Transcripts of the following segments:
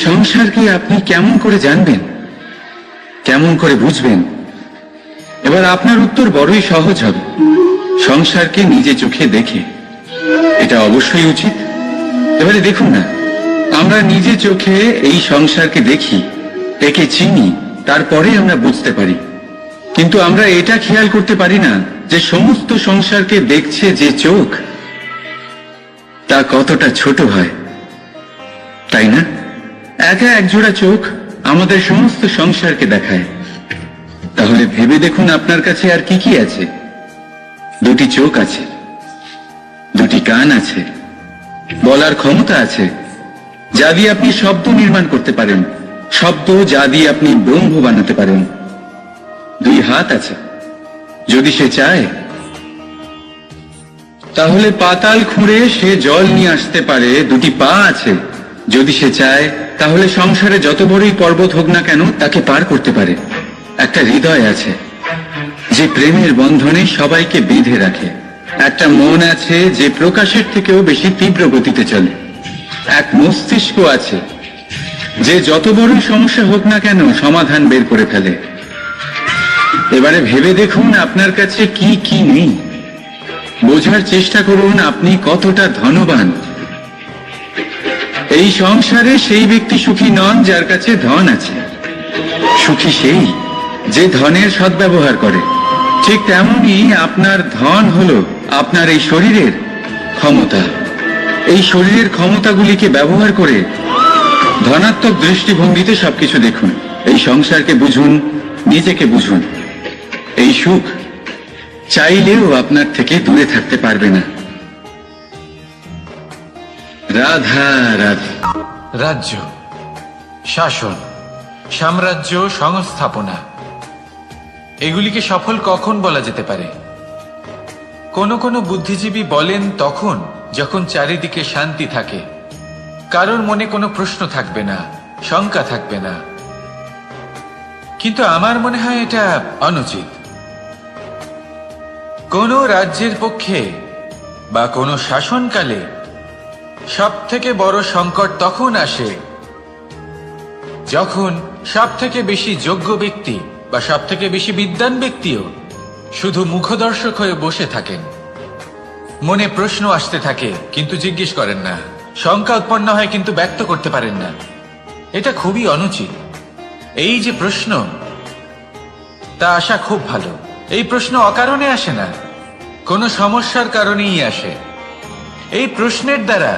সংসারকে আপনি কেমন করে জানবেন, কেমন করে বুঝবেন? এবার আপনার উত্তর বড়ই সহজ হবে, সংসারকে নিজে চোখে দেখে। এটা অবশ্যই উচিত। এবারে দেখুন না, আমরা নিজে চোখে এই সংসারকে দেখি, একে চিনি, তারপরে আমরা বুঝতে পারি। কিন্তু আমরা এটা খেয়াল করতে পারি না যে সমস্ত সংসারকে দেখছে যে চোখ, তা কতটা ছোট হয়, তাই না? একা একজোড়া চোখ আমাদের সমস্ত সংসারকে দেখায়। তাহলে ভেবে দেখুন আপনার কাছে আর কি কি আছে। দুটি চোখ আছে, দুটি কান আছে, বলার ক্ষমতা আছে, যা দিয়ে আপনি শব্দ নির্মাণ করতে পারেন, শব্দ যা দিয়ে আপনি ব্রহ্ম বানাতে পারেন। দুই হাত আছে, যদি সে চায় তাহলে পাতাল খুঁড়ে সে জল নিয়ে আসতে পারে। দুটি পা আছে, যদি সে চায় তাহলে সংসারে যত বড়ই পর্বত হোক না কেন তাকে পার করতে পারে। একটা হৃদয় আছে, যে প্রেমের বন্ধনে সবাইকে বেঁধে রাখে। একটা মন আছে, যে প্রকাশের থেকেও বেশি তীব্র গতিতে চলে। এক মস্তিষ্ক আছে, যে যত বড়ই সমস্যা হোক না কেন সমাধান বের করে ফেলে। এবারে ভেবে দেখুন আপনার কাছে কি কি নেই। বোঝার চেষ্টা করুন আপনি কতটা ধনবান। এই সংসারে সেই ব্যক্তি সুখী নন যার কাছে ধন আছে। সুখী সেই যে ধনের সদ্ব্যবহার করে। ঠিক তেমনি আপনার ধন হলো আপনার এই শরীরের ক্ষমতা। এই শরীরের ক্ষমতাগুলিকে ব্যবহার করে ধনাত্মক দৃষ্টিভঙ্গিতে সবকিছু দেখুন। এই সংসারকে বুঝুন, নিজেকে বুঝুন। এই সুখ চাইলেও আপনার থেকে দূরে থাকতে পারবে না। রাধা রাধা। রাজ্য, শাসন, সাম্রাজ্য, সংস্থাপনা, এগুলিকে সফল কখন বলা যেতে পারে? কোন কোন বুদ্ধিজীবী বলেন তখন যখন চারিদিকে শান্তি থাকে, কারোর মনে কোনো প্রশ্ন থাকবে না, শঙ্কা থাকবে না। কিন্তু আমার মনে হয় এটা অনুচিত। কোন রাজ্যের পক্ষে বা কোন শাসনকালে সব থেকে বড় সংকট তখন আসে যখন সব থেকে বেশি যোগ্য ব্যক্তি বা সব থেকে বেশি বিদ্বান ব্যক্তিও শুধু মুখদর্শক হয়ে বসে থাকেন। মনে প্রশ্ন আসতে থাকে কিন্তু জিজ্ঞেস করেন না, শঙ্কা উৎপন্ন হয় কিন্তু ব্যক্ত করতে পারেন না। এটা খুবই অনুচিত। এই যে প্রশ্ন, তা আসা খুব ভালো। এই প্রশ্ন অকারণে আসে না, কোনো সমস্যার কারণেই আসে। এই প্রশ্নের দ্বারা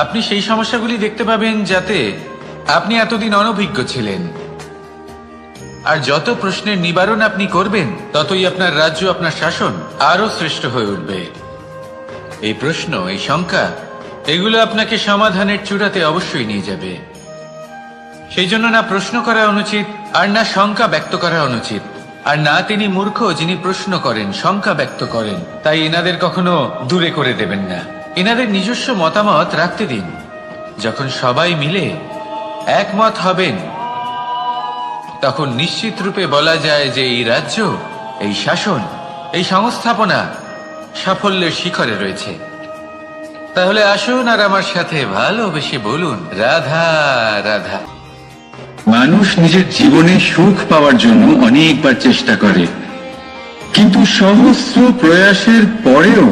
আপনি সেই সমস্যাগুলি দেখতে পাবেন যাতে আপনি এতদিন অনভিজ্ঞ ছিলেন। আর যত প্রশ্নের নিবারণ আপনি করবেন ততই আপনার রাজ্য, আপনার শাসন আরো শ্রেষ্ঠ হয়ে উঠবে। এই প্রশ্ন, এই শঙ্কা, এগুলো আপনাকে সমাধানের চূড়াতে অবশ্যই নিয়ে যাবে। সেই জন্য না প্রশ্ন করা অনুচিত, আর না শঙ্কা ব্যক্ত করা অনুচিত। আর না তিনি মূর্খ যিনি প্রশ্ন করেন, শঙ্কা ব্যক্ত করেন। তাই এনাদের কখনো দূরে করে দেবেন না। এনাদের নিজস্ব মতামত রাখতে দিন। যখন সবাই মিলে একমত হবেন তখন নিশ্চিত রূপে বলা যায় যে এই রাজ্য, এই শাসন, এই সংস্থাপনা সাফল্যের শিখরে রয়েছে। তাহলে আসুন আর আমার সাথে ভালোবেসে বলুন, রাধা রাধা। মানুষ নিজের জীবনে সুখ পাওয়ার জন্য অনেকবার চেষ্টা করে, কিন্তু সহস্র প্রয়াসের পরেও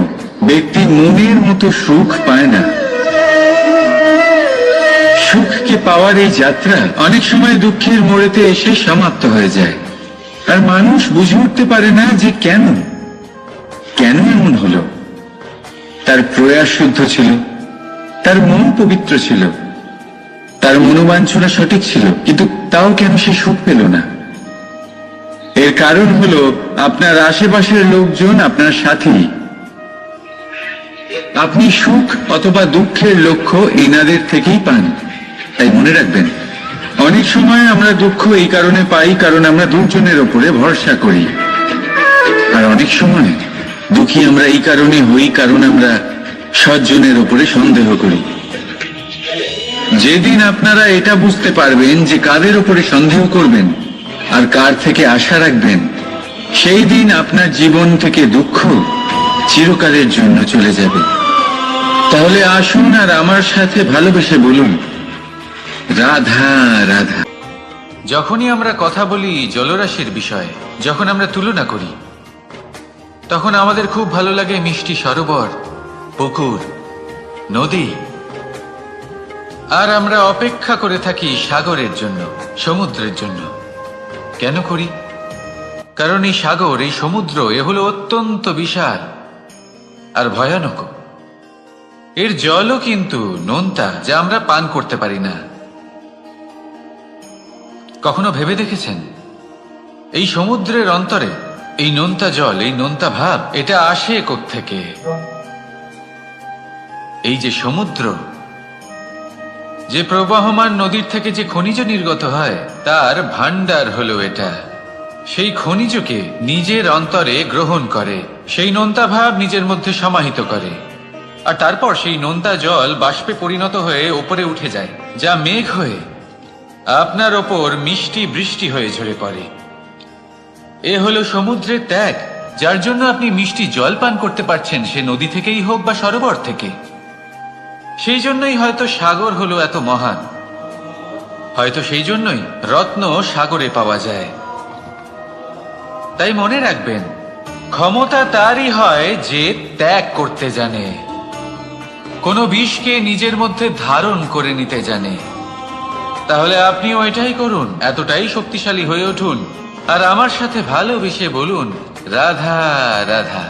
ব্যক্তি মনের মতো সুখ পায় না। সুখকে পাওয়ার এই যাত্রা অনেক সময় দুঃখের মোড়েতে এসে সমাপ্ত হয়ে যায়। আর মানুষ বুঝে উঠতে পারে না যে কেন এমন হলো। তার প্রয়াস শুদ্ধ ছিল, তার মন পবিত্র ছিল, তার মনোবাঞ্ছনা সঠিক ছিল, কিন্তু তাও কেন সে সুখ পেল না? এর কারণ হলো আপনার আশেপাশের লোকজন আপনার সাথী। আপনি সুখ অথবা দুঃখের লক্ষ্য এনাদের থেকেই পান। তাই মনে রাখবেন, অনেক সময় আমরা দুঃখ এই কারণে পাই কারণ আমরা দুজনের ওপরে ভরসা করি। আর অনেক সময় দুঃখী আমরা এই কারণে হই কারণ আমরা সজ্জনের ওপরে সন্দেহ করি। যেদিন আপনারা এটা বুঝতে পারবেন যে কাদের ওপরে সন্দেহ করবেন আর কার থেকে আশা রাখবেন, সেই দিন আপনার জীবন থেকে দুঃখ চিরকালের জন্য চলে যাবে। তাহলে আসুন আর আমার সাথে ভালোবেসে বলুন, রাধা রাধা। যখনই আমরা কথা বলি জলরাশির বিষয়ে, যখন আমরা তুলনা করি, তখন আমাদের খুব ভালো লাগে মিষ্টি সরোবর, পুকুর, নদী। আর আমরা অপেক্ষা করে থাকি সাগরের জন্য, সমুদ্রের জন্য। কেন করি? কারণ এই সাগর, এই সমুদ্র, এ হলো অত্যন্ত বিশাল আর ভয়ানক। এর জলও কিন্তু নোনতা, যা আমরা পান করতে পারি না। কখনো ভেবে দেখেছেন এই সমুদ্রের অন্তরে এই নোনতা জল, এই নোনতা ভাব, এটা আসে কোত্থেকে? এই যে সমুদ্র, যে প্রবাহমান নদীর থেকে যে খনিজ নির্গত হয়, তার ভান্ডার হলো এটা। সেই খনিজকে নিজের অন্তরে গ্রহণ করে, সেই নোনতা ভাব নিজের মধ্যে সমাহিত করে, আর তারপর সেই নোনতা জল বাষ্পে পরিণত হয়ে ওপরে উঠে যায়, যা মেঘ হয়ে আপনার ওপর মিষ্টি বৃষ্টি হয়ে ঝরে পড়ে। এ হলো সমুদ্রের ত্যাগ, যার জন্য আপনি মিষ্টি জল পান করতে পারছেন, সে নদী থেকেই হোক বা সরোবর থেকে। সেই জন্যই হয়তো সাগর হলো এত মহান, হয়তো সেই জন্যই রত্ন সাগরে পাওয়া যায়। তাই মনে রাখবেন, ক্ষমতা তারই হয় যে ত্যাগ করতে জানে, কোনো বিষকে নিজের মধ্যে ধারণ করে নিতে জানে। তাহলে আপনিও এটাই করুন, এতটাই শক্তিশালী হয়ে উঠুন, আর আমার সাথে ভালোবেসে বলুন রাধা রাধা।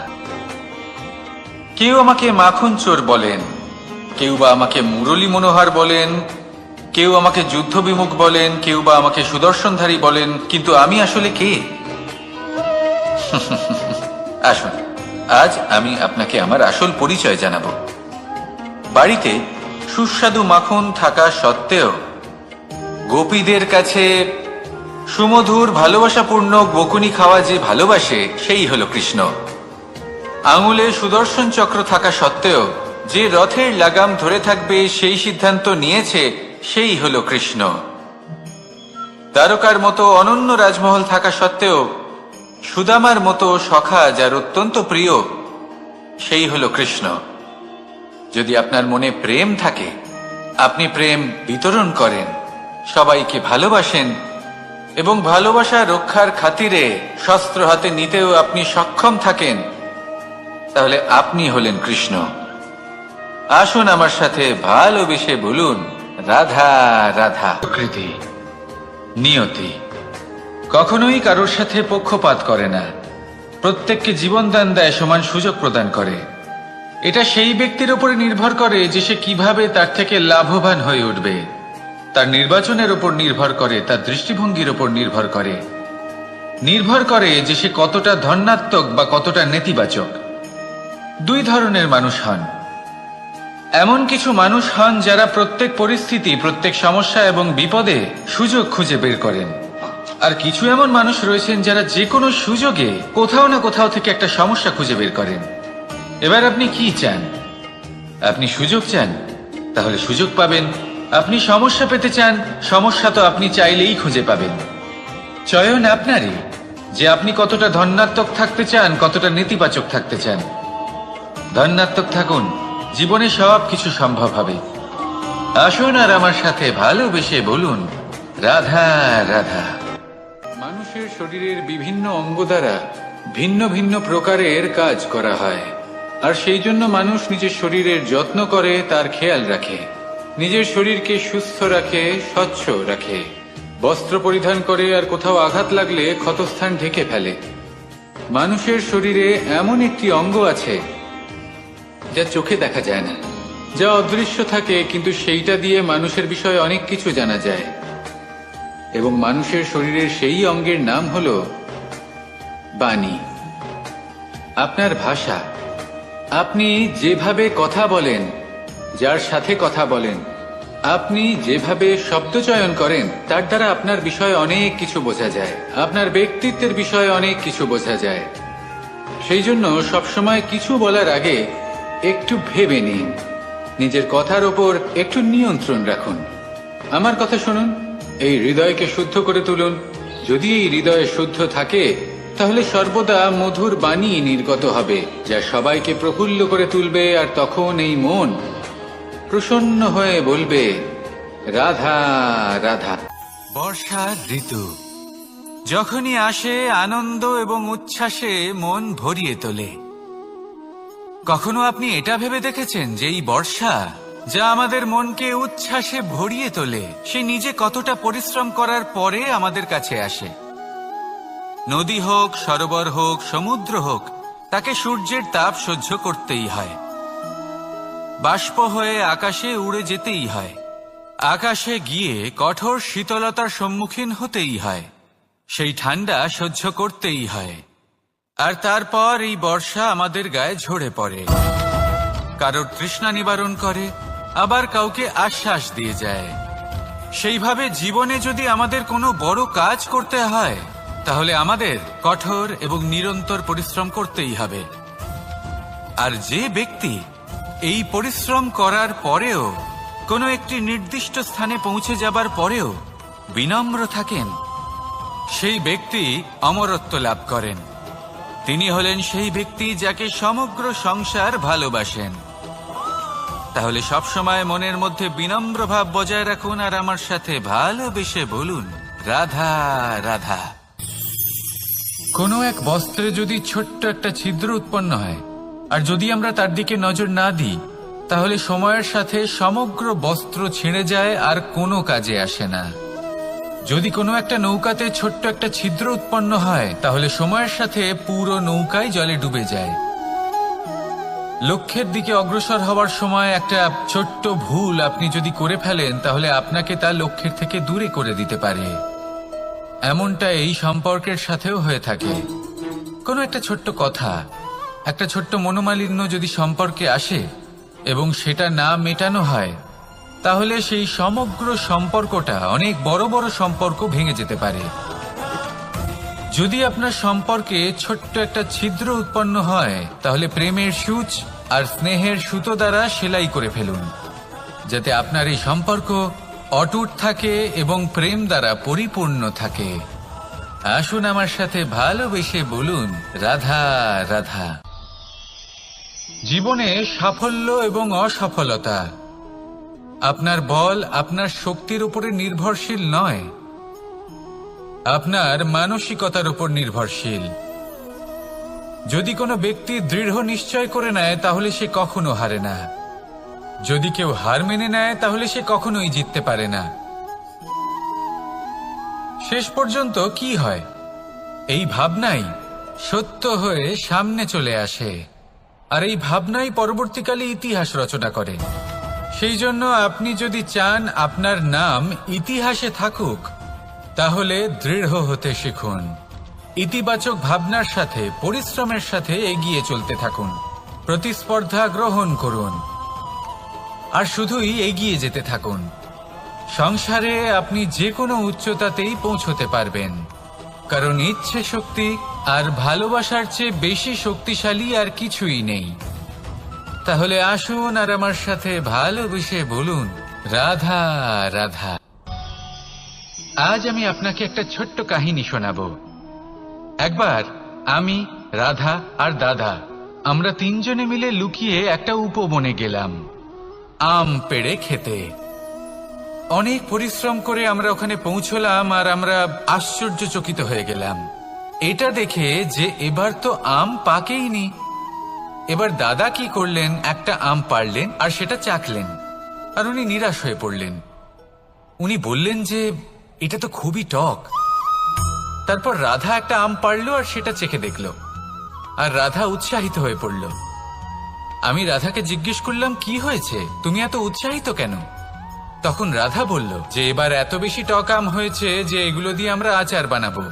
কেউ আমাকে মাখন চোর বলেন, কেউ বা আমাকে মুরলী মনোহর বলেন, কেউ আমাকে যুদ্ধ বিমুখ বলেন, কেউ বা আমাকে সুদর্শনধারী বলেন, কিন্তু আমি আসলে কে? আসুন, আজ আমি আপনাকে আমার আসল পরিচয় জানাবো। বাড়িতে সুস্বাদু মাখন থাকা সত্ত্বেও গোপীদের কাছে সুমধুর ভালোবাসাপূর্ণ বকুনি খাওয়া যে ভালোবাসে, সেই হলো কৃষ্ণ। আঙুলে সুদর্শন চক্র থাকা সত্ত্বেও যে রথের লাগাম ধরে থাকবে সেই সিদ্ধান্ত নিয়েছে, সেই হলো কৃষ্ণ। দ্বারকার মতো অনন্য রাজমহল থাকা সত্ত্বেও সুদামার মতো সখা যার অত্যন্ত প্রিয়, সেই হলো কৃষ্ণ। যদি আপনার মনে প্রেম থাকে, আপনি প্রেম বিতরণ করেন, সবাইকে ভালোবাসেন, এবং ভালোবাসা রক্ষার খাতিরে শস্ত্র হাতে নিতেও আপনি সক্ষম থাকেন, তাহলে আপনি হলেন কৃষ্ণ। আসুন আমার সাথে ভালোবেসে বলুন রাধা রাধা। প্রকৃতি, নিয়তি কখনোই কারোর সাথে পক্ষপাত করে না, প্রত্যেককে জীবন দান দেয়, সমান সুযোগ প্রদান করে। এটা সেই ব্যক্তির উপরে নির্ভর করে যে সে কিভাবে তার থেকে লাভবান হয়ে উঠবে, তার নির্বাচনের উপর নির্ভর করে, তার দৃষ্টিভঙ্গির উপর নির্ভর করে, নির্ভর করে যে সে কতটা ধনাত্মক বা কতটা নেতিবাচক। দুই ধরনের মানুষ হন। এমন কিছু মানুষ হন যারা প্রত্যেক পরিস্থিতি, প্রত্যেক সমস্যা এবং বিপদে সুযোগ খুঁজে বের করেন, আর কিছু এমন মানুষ রয়েছেন যারা যে কোনো সুযোগে কোথাও না কোথাও থেকে একটা সমস্যা খুঁজে বের করেন। এবার আপনি কি চান? আপনি সুযোগ চান, তাহলে সুযোগ পাবেন। আপনি সমস্যা পেতে চান, সমস্যা তো আপনি চাইলেই খুঁজে পাবেন। চয়ন আপনারই, যে আপনি কতটা ধনাত্মক থাকতে চান, কতটা নেতিবাচক থাকতে চান। ধনাত্মক থাকুন, জীবনে সব কিছু সম্ভব হবে। আসুন আর আমার সাথে ভালোবেসে বলুন রাধা রাধা। মানুষের শরীরের বিভিন্ন অঙ্গ দ্বারা ভিন্ন ভিন্ন প্রকারের কাজ করা হয়, আর সেই জন্য মানুষ নিজের শরীরের যত্ন করে, তার খেয়াল রাখে, নিজের শরীরকে সুস্থ রাখে, স্বচ্ছ রাখে, বস্ত্র পরিধান করে, আর কোথাও আঘাত লাগলে ক্ষতস্থান ঢেকে ফেলে। মানুষের শরীরে এমন একটি অঙ্গ আছে যা চোখে দেখা যায় না, যা অদৃশ্য থাকে, কিন্তু সেইটা দিয়ে মানুষের বিষয়ে অনেক কিছু জানা যায়। এবং মানুষের শরীরের সেই অঙ্গের নাম হলো বাণী, আপনার ভাষা। আপনি যেভাবে কথা বলেন, যার সাথে কথা বলেন, আপনি যেভাবে শব্দ চয়ন করেন, তার দ্বারা আপনার বিষয়ে অনেক কিছু বোঝা যায়, আপনার ব্যক্তিত্বের বিষয়ে অনেক কিছু বোঝা যায়। সেই জন্য সবসময় কিছু বলার আগে একটু ভেবে নিন, নিজের কথার ওপর একটু নিয়ন্ত্রণ রাখুন। আমার কথা শুনুন, এই হৃদয়কে শুদ্ধ করে তুলুন। যদি এই হৃদয় শুদ্ধ থাকে, তাহলে সর্বদা মধুর বাণী নির্গত হবে, যা সবাইকে প্রফুল্ল করে তুলবে, আর তখন এই মন প্রসন্ন হয়ে বলবে রাধা রাধা। বর্ষার ঋতু যখনই আসে আনন্দ এবং উচ্ছ্বাসে মন ভরিয়ে তোলে। কখনো আপনি এটা ভেবে দেখেছেন যে এই বর্ষা যা আমাদের মনকে উচ্ছ্বাসে ভরিয়ে তোলে সে নিজে কতটা পরিশ্রম করার পরে আমাদের কাছে আসে? নদী হোক, সরোবর হোক, সমুদ্র হোক, তাকে সূর্যের তাপ সহ্য করতেই হয়। বাষ্প হয়ে আকাশে উড়ে যেতেই হয়। আকাশে গিয়ে কঠোর শীতলতার সম্মুখীন হতেই হয়। সেই ঠান্ডা সহ্য করতেই হয়। আর তারপর এই বর্ষা আমাদের গায়ে ঝরে পড়ে, কারোর তৃষ্ণা নিবারণ করে, আবার কাউকে আশ্বাস দিয়ে যায়। সেইভাবে জীবনে যদি আমাদের কোনো বড় কাজ করতে হয় তাহলে আমাদের কঠোর এবং নিরন্তর পরিশ্রম করতেই হবে। আর যে ব্যক্তি এই পরিশ্রম করার পরেও কোনো একটি নির্দিষ্ট স্থানে পৌঁছে যাবার পরেও বিনম্র থাকেন, সেই ব্যক্তি অমরত্ব লাভ করেন। তিনি হলেন সেই ব্যক্তি যাকে সমগ্র সংসার ভালোবাসেন। তাহলে সবসময় মনের মধ্যে বিনম্র ভাব বজায় রাখুন আর আমার সাথে ভালোবেসে বলুন, রাধা রাধা। কোনো এক বস্ত্রে যদি ছোট্ট একটা ছিদ্র উৎপন্ন হয় আর যদি আমরা তার দিকে নজর না দিই তাহলে সময়ের সাথে সমগ্র বস্ত্র ছিঁড়ে যায় আর কোনো কাজে আসে না। যদি কোনো একটা নৌকাতে ছোট্ট একটা ছিদ্র উৎপন্ন হয় তাহলে সময়ের সাথে পুরো নৌকাই জলে ডুবে যায়। লক্ষ্যের দিকে অগ্রসর হওয়ার সময় একটা ছোট্ট ভুল আপনি যদি করে ফেলেন তাহলে আপনাকে তা লক্ষ্যের থেকে দূরে করে দিতে পারে। এমনটা এই সম্পর্কের সাথেও হয়ে থাকে। কোনো একটা ছোট্ট কথা, একটা ছোট্ট মনোমালিন্য যদি সম্পর্কে আসে এবং সেটা না মেটানো হয় তাহলে সেই সমগ্র সম্পর্কটা অনেক বড় বড় সম্পর্ক ভেঙে যেতে পারে। যদি আপনার সম্পর্কে ছোট্ট একটা ছিদ্র উৎপন্ন হয় তাহলে প্রেমের সূচ আর স্নেহের সুতো দ্বারা সেলাই করে ফেলুন, যাতে আপনার এই সম্পর্ক অটুট থাকে এবং প্রেম দ্বারা পরিপূর্ণ থাকে। আসুন আমার সাথে ভালোবেসে বলুন, রাধা রাধা। জীবনে সাফল্য এবং অসফলতা আপনার বল, আপনার শক্তির উপরে নির্ভরশীল নয়, আপনার মানসিকতার উপর নির্ভরশীল। যদি কোনো ব্যক্তি দৃঢ় নিশ্চয় করে নেয় তাহলে সে কখনো হারে না। যদি কেউ হার মেনে নেয় তাহলে সে কখনোই জিততে পারে না। শেষ পর্যন্ত কি হয়? এই ভাবনাই সত্য হয়ে সামনে চলে আসে আর এই ভাবনাই পরবর্তীকালে ইতিহাস রচনা করে। সেই জন্য আপনি যদি চান আপনার নাম ইতিহাসে থাকুক তাহলে দৃঢ় হতে শিখুন। ইতিবাচক ভাবনার সাথে পরিশ্রমের সাথে এগিয়ে চলতে থাকুন। প্রতিস্পর্ধা গ্রহণ করুন আর শুধুই এগিয়ে যেতে থাকুন। সংসারে আপনি যে কোনো উচ্চতাতেই পৌঁছতে পারবেন, কারণ ইচ্ছে শক্তি আর ভালোবাসার চেয়ে বেশি শক্তিশালী আর কিছুই নেই। তাহলে আসুন আর আমার সাথে ভালোবেসে বলুন, রাধা রাধা। আজ আমি আপনাকে একটা ছোট্ট কাহিনী শোনাবো। একবার আমি, রাধা আর দাদা আমরা তিনজনে মিলে লুকিয়ে একটা উপবনে গেলাম আম পেড়ে খেতে। অনেক পরিশ্রম করে আমরা ওখানে পৌঁছলাম আর আমরা আশ্চর্যচকিত হয়ে গেলাম এটা দেখে যে এবার তো আম পাকেইনি। এবার দাদা কি করলেন, একটা আম পাড়লেন আর সেটা চাখলেন আর উনি নিরাশ হয়ে পড়লেন। উনি বললেন যে এটা তো খুবই টক। তারপর রাধা একটা আম পাড়লো আর সেটা চেখে দেখলো আর রাধা উৎসাহিত হয়ে পড়ল। আমি রাধাকে জিজ্ঞেস করলাম, কি হয়েছে, তুমি এত উৎসাহিত কেন? তখন রাধা বলল যে এবার এত বেশি টক আম হয়েছে যে এগুলো দিয়ে আমরা আচার বানাবো।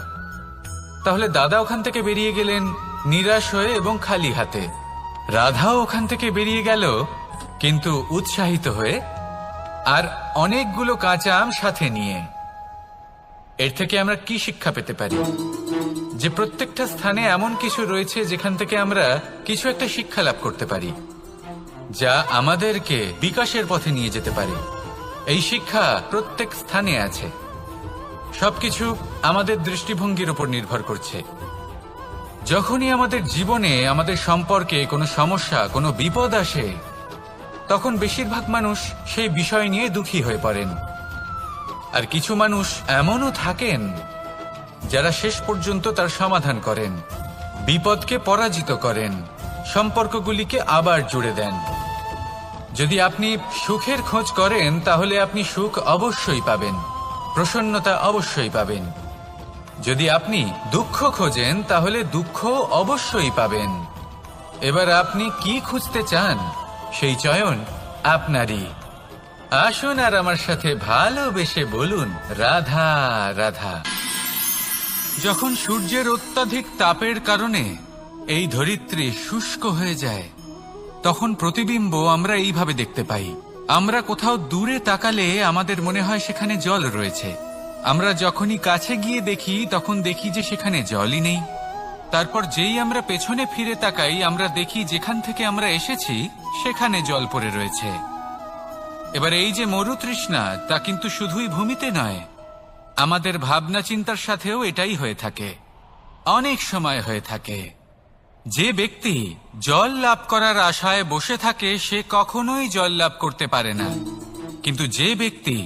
তাহলে দাদা ওখান থেকে বেরিয়ে গেলেন নিরাশ হয়ে এবং খালি হাতে। রাধাও ওখান থেকে বেরিয়ে গেল কিন্তু উৎসাহিত হয়ে আর অনেকগুলো কাঁচা আম সাথে নিয়ে। এর থেকে আমরা কি শিক্ষা পেতে পারি? যে প্রত্যেকটা স্থানে এমন কিছু রয়েছে যেখান থেকে আমরা কিছু একটা শিক্ষা লাভ করতে পারি, যা আমাদেরকে বিকাশের পথে নিয়ে যেতে পারে। এই শিক্ষা প্রত্যেক স্থানে আছে। সবকিছু আমাদের দৃষ্টিভঙ্গির উপর নির্ভর করছে। যখনই আমাদের জীবনে, আমাদের সম্পর্কে কোনো সমস্যা, কোনো বিপদ আসে, তখন বেশিরভাগ মানুষ সেই বিষয় নিয়ে দুঃখী হয়ে পড়েন। আর কিছু মানুষ এমনও থাকেন যারা শেষ পর্যন্ত তার সমাধান করেন, বিপদকে পরাজিত করেন, সম্পর্কগুলিকে আবার জুড়ে দেন। যদি আপনি সুখের খোঁজ করেন তাহলে আপনি সুখ অবশ্যই পাবেন, প্রসন্নতা অবশ্যই পাবেন। যদি আপনি দুঃখ খোঁজেন তাহলে দুঃখ অবশ্যই পাবেন। এবার আপনি কি খুঁজতে চান সেই চয়ন আপনারই। আসুন আর আমার সাথে ভালোবেসে বলুন, রাধা রাধা। যখন সূর্যের অত্যাধিক তাপের কারণে এই ধরিত্রী শুষ্ক হয়ে যায়, তখন প্রতিবিম্ব আমরা এইভাবে দেখতে পাই। আমরা কোথাও দূরে তাকালে আমাদের মনে হয় সেখানে জল রয়েছে। আমরা যখনই কাছে গিয়ে দেখি তখন দেখি যে সেখানে জলই নেই। তারপর যেই আমরা পেছনে ফিরে তাকাই আমরা দেখি যেখান থেকে আমরা এসেছি সেখানে জল পড়ে রয়েছে। এবার এই যে মরুতৃষ্ণা, তা কিন্তু শুধুই ভূমিতে নয়, আমাদের ভাবনা চিন্তার সাথেও এটাই হয়ে থাকে, অনেক সময় হয়ে থাকে। যে ব্যক্তি জল লাভ করার আশায় বসে থাকে সে কখনোই জল লাভ করতে পারে না, কিন্তু যে ব্যক্তি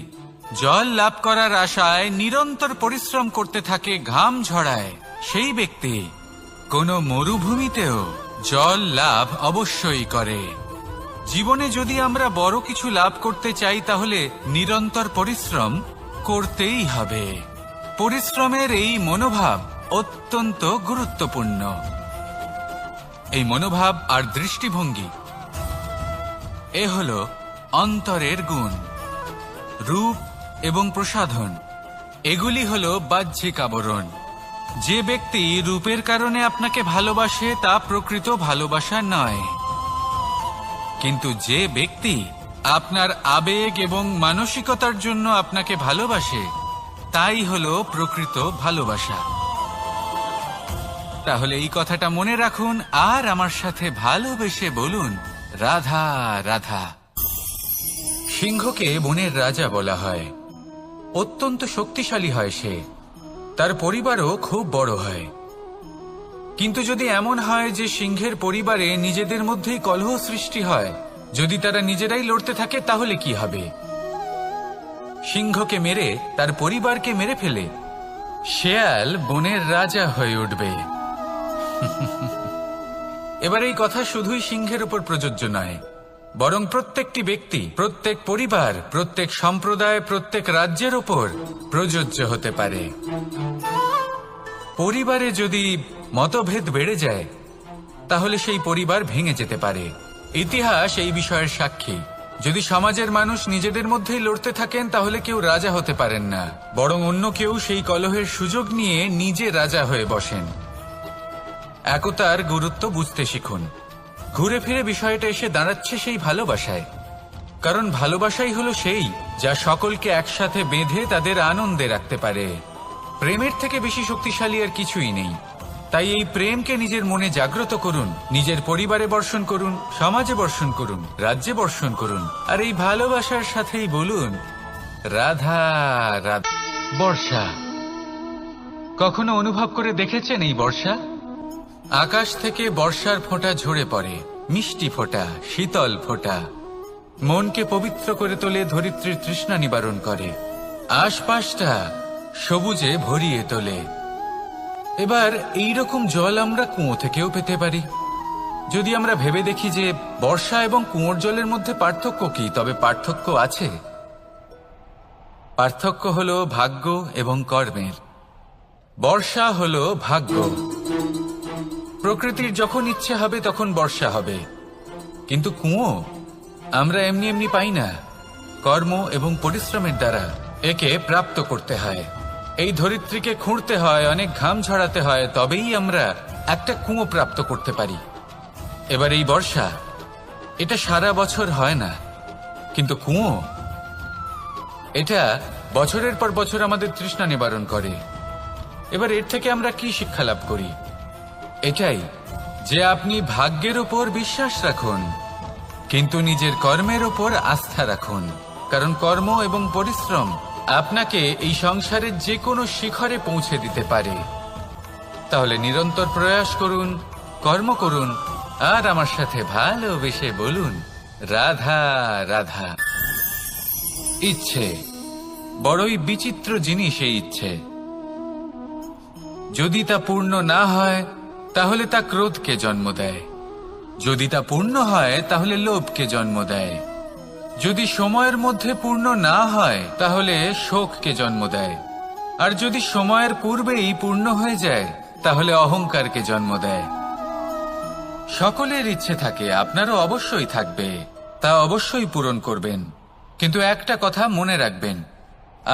জল লাভ করার আশায় নিরন্তর পরিশ্রম করতে থাকে, ঘাম ঝরায়, সেই ব্যক্তি কোনো মরুভূমিতেও জল লাভ অবশ্যই করে। জীবনে যদি আমরা বড় কিছু লাভ করতে চাই তাহলে নিরন্তর পরিশ্রম করতেই হবে। পরিশ্রমের এই মনোভাব অত্যন্ত গুরুত্বপূর্ণ। এই মনোভাব আর দৃষ্টিভঙ্গি এ হলো অন্তরের গুণ। রূপ এবং প্রসাধন এগুলি হলো বাহ্যিক আবরণ। যে ব্যক্তি রূপের কারণে আপনাকে ভালোবাসে তা প্রকৃত ভালোবাসা নয়, কিন্তু যে ব্যক্তি আপনার আবেগ এবং মানসিকতার জন্য আপনাকে ভালোবাসে তাই হলো প্রকৃত ভালোবাসা। তাহলে এই কথাটা মনে রাখুন আর আমার সাথে ভালোবেসে বলুন, রাধা রাধা। সিংহকে বনের রাজা বলা হয়। অত্যন্ত শক্তিশালী হয় সে, তার পরিবারও খুব বড় হয়। কিন্তু যদি এমন হয় যে সিংহের পরিবারে নিজেদের মধ্যেই কলহ সৃষ্টি হয়, যদি তারা নিজেরাই লড়তে থাকে তাহলে কি হবে? সিংহকে মেরে তার পরিবারকে মেরে ফেলে শেয়াল বনের রাজা হয়ে উঠবে। এবার এই কথা শুধুই সিংহের উপর প্রযোজ্য নয়, বরং প্রত্যেকটি ব্যক্তি, প্রত্যেক পরিবার, প্রত্যেক সম্প্রদায়, প্রত্যেক রাজ্যের উপর প্রযোজ্য হতে পারে। পরিবারে যদি মতভেদ বেড়ে যায় তাহলে সেই পরিবার ভেঙে যেতে পারে। ইতিহাস এই বিষয়ের সাক্ষী। যদি সমাজের মানুষ নিজেদের মধ্যেই লড়তে থাকেন তাহলে কেউ রাজা হতে পারেন না, বরং অন্য কেউ সেই কলহের সুযোগ নিয়ে নিজে রাজা হয়ে বসেন। একতার গুরুত্ব বুঝতে শিখুন। ঘুরে ফিরে বিষয়টা এসে দাঁড়াচ্ছে সেই ভালোবাসায়, কারণ ভালোবাসাই হলো সেই যা সকলকে একসাথে বেঁধে তাদের আনন্দে রাখতে পারে। প্রেমের থেকে বেশি শক্তিশালী আর কিছুই নেই। তাই এই প্রেমকে নিজের মনে জাগ্রত করুন, নিজের পরিবারে বর্ষণ করুন, সমাজে বর্ষণ করুন, রাজ্যে বর্ষণ করুন, আর এই ভালোবাসার সাথেই বলুন, রাধা রাধা। বর্ষা কখনো অনুভব করে দেখেছেন এই বর্ষা? আকাশ থেকে বর্ষার ফোঁটা ঝরে পড়ে, মিষ্টি ফোঁটা, শীতল ফোঁটা, মনকে পবিত্র করে তোলে, ধরিত্রীর তৃষ্ণা নিবারণ করে, আশপাশটা সবুজে ভরিয়ে তোলে। এবার এইরকম জল আমরা কুয়ো থেকেও পেতে পারি। যদি আমরা ভেবে দেখি যে বর্ষা এবং কুয়োর জলের মধ্যে পার্থক্য কি, তবে পার্থক্য আছে। পার্থক্য হলো ভাগ্য এবং কর্মের। বর্ষা হলো ভাগ্য। প্রকৃতির যখন ইচ্ছে হবে তখন বর্ষা হবে, কিন্তু কুয়ো আমরা এমনি এমনি পাই না। কর্ম এবং পরিশ্রমের দ্বারা একে প্রাপ্ত করতে হয়। এই ধরিত্রীকে খুঁড়তে হয়, অনেক ঘাম ঝরাতে হয়, তবেই আমরা একটা কুয়ো প্রাপ্ত করতে পারি। এবার এই বর্ষা, এটা সারা বছর হয় না, কিন্তু কুয়ো এটা বছরের পর বছর আমাদের তৃষ্ণা নিবারণ করে। এবার এর থেকে আমরা কি শিক্ষা লাভ করি? এটাই যে আপনি ভাগ্যের উপর বিশ্বাস রাখুন, কিন্তু নিজের কর্মের উপর আস্থা রাখুন, কারণ কর্ম এবং পরিশ্রম আপনাকে এই সংসারের যে কোনো শিখরে পৌঁছে দিতে পারে। তাহলে নিরন্তর প্রয়াস করুন, কর্ম করুন, আর আমার সাথে ভালোবেসে বলুন, রাধা রাধা। ইচ্ছে বড়ই বিচিত্র জিনিস এই ইচ্ছে। যদি তা পূর্ণ না হয় তাহলে তা ক্রোধকে জন্ম দেয়, যদি তা পূর্ণ হয় তাহলে লোভকে জন্ম দেয়, যদি সময়ের মধ্যে পূর্ণ না হয় তাহলে শোককে জন্ম দেয়, আর যদি সময়ের পূর্বেই পূর্ণ হয়ে যায় তাহলে অহংকারকে জন্ম দেয়। সকলের ইচ্ছে থাকে, আপনারও অবশ্যই থাকবে, তা অবশ্যই পূরণ করবেন। কিন্তু একটা কথা মনে রাখবেন,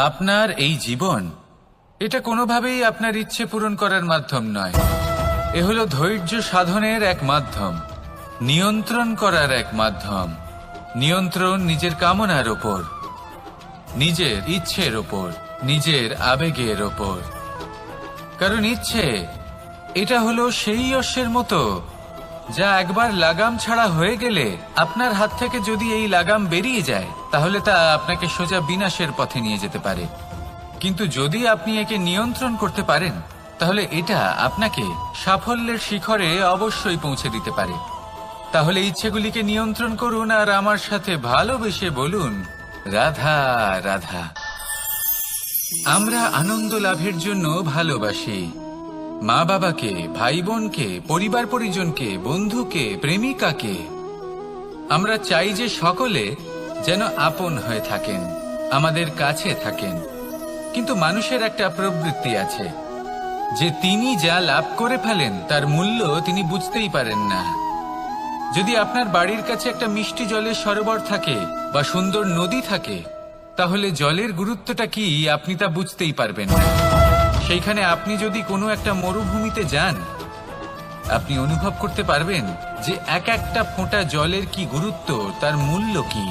আপনার এই জীবন এটা কোনোভাবেই আপনার ইচ্ছে পূরণ করার মাধ্যম নয়। এ হলো ধৈর্য সাধনের এক মাধ্যম, নিয়ন্ত্রণ করার এক মাধ্যম। নিয়ন্ত্রণ নিজের কামনার ওপর, নিজের ইচ্ছের ওপর, নিজের আবেগের ওপর। কারণ ইচ্ছে এটা হলো সেই অশ্বের মতো যা একবার লাগাম ছাড়া হয়ে গেলে আপনার হাত থেকে যদি এই লাগাম বেরিয়ে যায় তাহলে তা আপনাকে সোজা বিনাশের পথে নিয়ে যেতে পারে। কিন্তু যদি আপনি একে নিয়ন্ত্রণ করতে পারেন তাহলে এটা আপনাকে সাফল্যের শিখরে অবশ্যই পৌঁছে দিতে পারে। তাহলে ইচ্ছেগুলিকে নিয়ন্ত্রণ করুন আর আমার সাথে ভালোবেসে বলুন, রাধা রাধা। আমরা আনন্দ লাভের জন্য ভালোবাসি মা বাবাকে, ভাই বোনকে, পরিবার পরিজনকে, বন্ধুকে, প্রেমিকাকে। আমরা চাই যে সকলে যেন আপন হয়ে থাকেন, আমাদের কাছে থাকেন। কিন্তু মানুষের একটা প্রবৃত্তি আছে যে তিনি যা লাভ করে ফেলেন তার মূল্য তিনি বুঝতেই পারেন না। যদি আপনার বাড়ির কাছে একটা মিষ্টি জলের সরোবর থাকে বা সুন্দর নদী থাকে তাহলে জলের গুরুত্বটা কি আপনি তা বুঝতেই পারবেন না। সেইখানে আপনি যদি কোনো একটা মরুভূমিতে যান আপনি অনুভব করতে পারবেন যে এক একটা ফোঁটা জলের কি গুরুত্ব, তার মূল্য কি।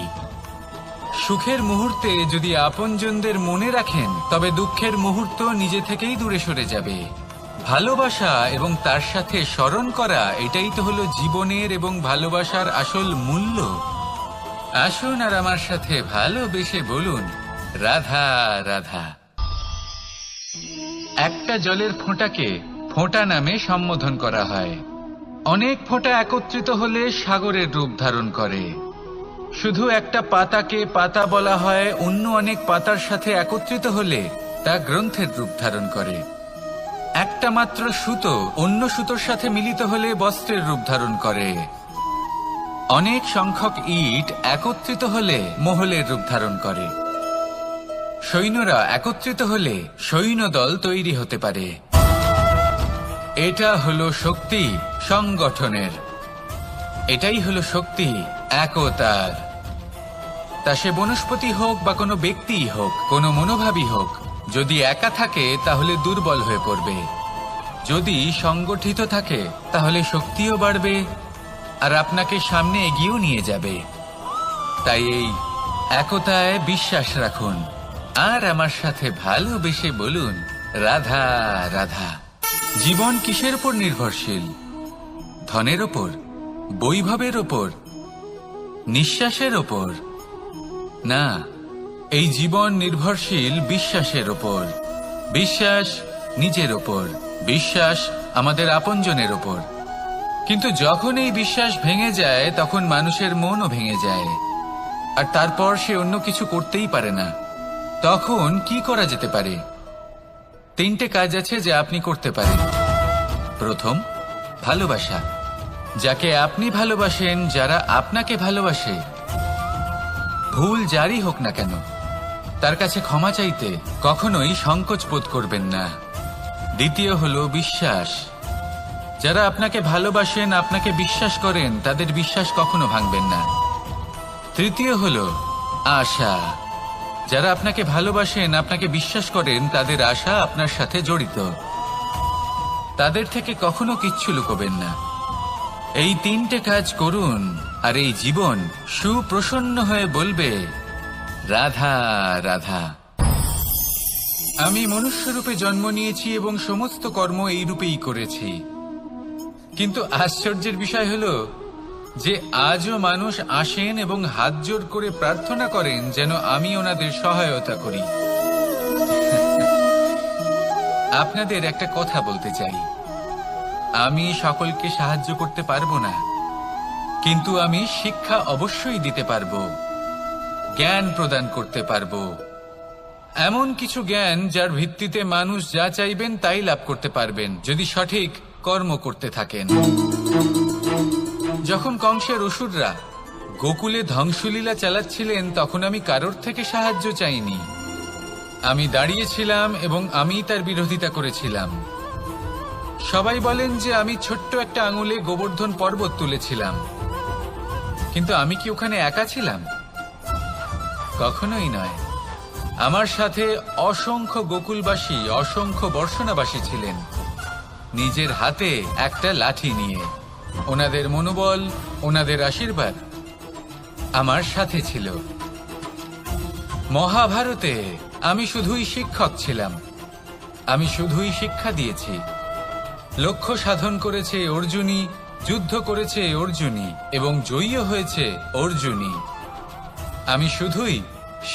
সুখের মুহূর্তে যদি আপনজনদের মনে রাখেন তবে দুঃখের মুহূর্ত নিজে থেকেই দূরে সরে যাবে। ভালোবাসা এবং তার সাথে স্মরণ করা, এটাই তো হলো জীবনের এবং ভালোবাসার আসল মূল্য। আসুন আর আমার সাথে ভালোবেসে বলুন, রাধা রাধা। একটা জলের ফোঁটাকে ফোঁটা নামে সম্বোধন করা হয়। অনেক ফোঁটা একত্রিত হলে সাগরের রূপ ধারণ করে। শুধু একটা পাতাকে পাতা বলা হয়, অন্য অনেক পাতার সাথে একত্রিত হলে তা গ্রন্থের রূপ ধারণ করে। একটা মাত্র সুতো অন্য সুতোর সাথে মিলিত হলে বস্ত্রের রূপ ধারণ করে। অনেক সংখ্যক ইট একত্রিত হলে মহলের রূপ ধারণ করে। সৈন্যরা একত্রিত হলে সৈন্যদল তৈরি হতে পারে। এটা হলো শক্তি সংগঠনের, এটাই হলো শক্তি একতার। তা সে বনস্পতি হোক বা কোনো ব্যক্তিই হোক, কোনো মনোভাবই হোক, যদি একা থাকে তাহলে দুর্বল হয়ে পড়বে। যদি সংগঠিত থাকে তাহলে শক্তিও বাড়বে আর আপনাকে সামনে এগিয়েও নিয়ে যাবে। তাই এই একতায় বিশ্বাস রাখুন আর আমার সাথে ভালোবেসে বলুন, রাধা রাধা। জীবন কিসের উপর নির্ভরশীল? ধনের ওপর, বৈভবের ওপর, নিঃশ্বাসের ওপর? না, এই জীবন নির্ভরশীল বিশ্বাসের ওপর। বিশ্বাস নিজের ওপর, বিশ্বাস আমাদের আপনজনের ওপর। কিন্তু যখন এই বিশ্বাস ভেঙে যায় তখন মানুষের মনও ভেঙে যায় আর তারপর সে অন্য কিছু করতেই পারে না। তখন কি করা যেতে পারে? 3টে কাজ আছে যা আপনি করতে পারেন। প্রথম, ভালোবাসা। যাকে আপনি ভালোবাসেন, যারা আপনাকে ভালোবাসে, ভুল যারই হোক না কেন, তার কাছে ক্ষমা চাইতে কখনোই সংকোচ বোধ করবেন না। দ্বিতীয় হলো বিশ্বাস। যারা আপনাকে ভালোবাসেন, আপনাকে বিশ্বাস করেন, তাদের বিশ্বাস কখনো ভাঙবেন না। তৃতীয় হলো আশা। যারা আপনাকে ভালোবাসেন, আপনাকে বিশ্বাস করেন, তাদের আশা আপনার সাথে জড়িত। তাদের থেকে কখনো কিচ্ছু লুকোবেন না। এই 3টে কাজ করুন আর এই জীবন সুপ্রসন্ন হয়ে বলবে, রাধা রাধা। আমি মনুষ্যরূপে জন্ম নিয়েছি এবং সমস্ত কর্ম এই রূপেই করেছি। কিন্তু আশ্চর্যের বিষয় হলো যে আজও মানুষ আসেন এবং হাত জোড় করে প্রার্থনা করেন যেন আমি ওনাদের সহায়তা করি। আপনাদের একটা কথা বলতে চাই, আমি সকলকে সাহায্য করতে পারবো না, কিন্তু আমি শিক্ষা অবশ্যই দিতে পারবো, জ্ঞান প্রদান করতে পারবো। এমন কিছু জ্ঞান যার ভিত্তিতে মানুষ যা চাইবেন তাই লাভ করতে পারবেন যদি সঠিক কর্ম করতে থাকেন। যখন কংসের অসুররা গোকুলে ধ্বংসলীলা চালাচ্ছিলেন তখন আমি কারোর থেকে সাহায্য চাইনি। আমি দাঁড়িয়েছিলাম এবং আমি তার বিরোধিতা করেছিলাম। সবাই বলেন যে আমি ছোট্ট একটা আঙুলে গোবর্ধন পর্বত তুলেছিলাম, কিন্তু আমি কি ওখানে একা ছিলাম? কখনোই নয়। আমার সাথে অসংখ্য গোকুলবাসী, অসংখ্য বর্ষণাবাসী ছিলেন, নিজের হাতে একটা লাঠি নিয়ে। ওনাদের মনোবল, ওনাদের আশীর্বাদ আমার সাথে ছিল। মহাভারতে আমি শুধুই শিক্ষক ছিলাম, আমি শুধুই শিক্ষা দিয়েছি। লক্ষ্য সাধন করেছে অর্জুনই, যুদ্ধ করেছে অর্জুনই এবং জয়ীও হয়েছে অর্জুনই। আমি শুধুই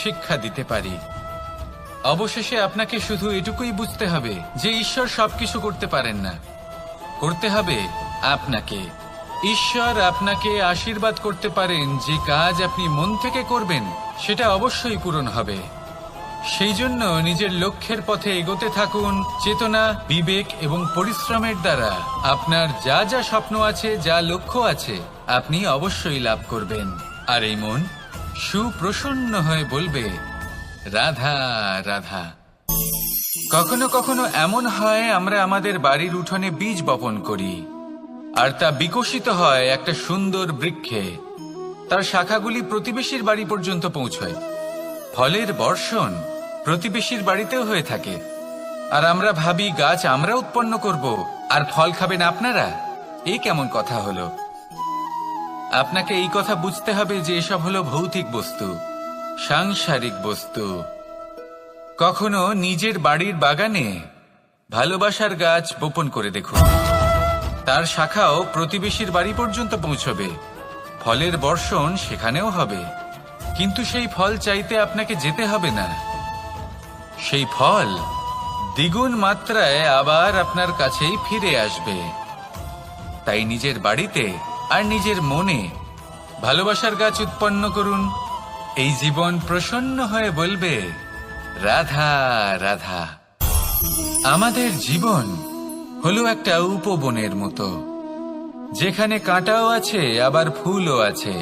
শিক্ষা দিতে পারি। অবশেষে আপনাকে শুধু এটুকুই বুঝতে হবে যে ঈশ্বর সবকিছু করতে পারেন না, করতে হবে আপনাকে। ঈশ্বর আপনাকে আশীর্বাদ করতে পারেন যে কাজ আপনি মন থেকে করবেন সেটা অবশ্যই পূরণ হবে। সেই জন্য নিজের লক্ষ্যের পথে এগোতে থাকুন। চেতনা, বিবেক এবং পরিশ্রমের দ্বারা আপনার যা যা স্বপ্ন আছে, যা লক্ষ্য আছে, আপনি অবশ্যই লাভ করবেন। আর এই মন সুপ্রসন্ন হয়ে বলবে, রাধা রাধা। কখনো কখনো এমন হয় আমরা আমাদের বাড়ির উঠোনে বীজ বপন করি, আর তা বিকশিত হয় একটা সুন্দর বৃক্ষে। তার শাখাগুলি প্রতিবেশীর বাড়ি পর্যন্ত পৌঁছয়। ফলের বর্ষণ প্রতিবেশীর বাড়িতেও হয়ে থাকে। আর আমরা ভাবি গাছ আমরা উৎপন্ন করব আর ফল খাবেন আপনারা। এই কেমন কথা হলো? আপনাকে এই কথা বুঝতে হবে যে এসব হলো ভৌতিক বস্তু, সাংসারিক বস্তু। কখনো নিজের বাড়ির বাগানে ভালোবাসার গাছ বপন করে দেখুন। তার শাখাও প্রতিবেশীর বাড়ি পর্যন্ত পৌঁছবে, ফলের বর্ষণ সেখানেও হবে। কিন্তু সেই ফল চাইতে আপনাকে যেতে হবে না, সেই ফল দ্বিগুণ মাত্রায় আবার আপনার কাছেই ফিরে আসবে। তাই নিজের বাড়িতে আর নিজের মনে ভালোবাসার গাছ উৎপন্ন করুন। এই জীবন প্রসন্ন হয়ে বলবে, রাধা রাধা। আমাদের জীবন হলো একটা উপবনের মতো, যেখানে কাঁটাও আছে আবার ফুলও আছে।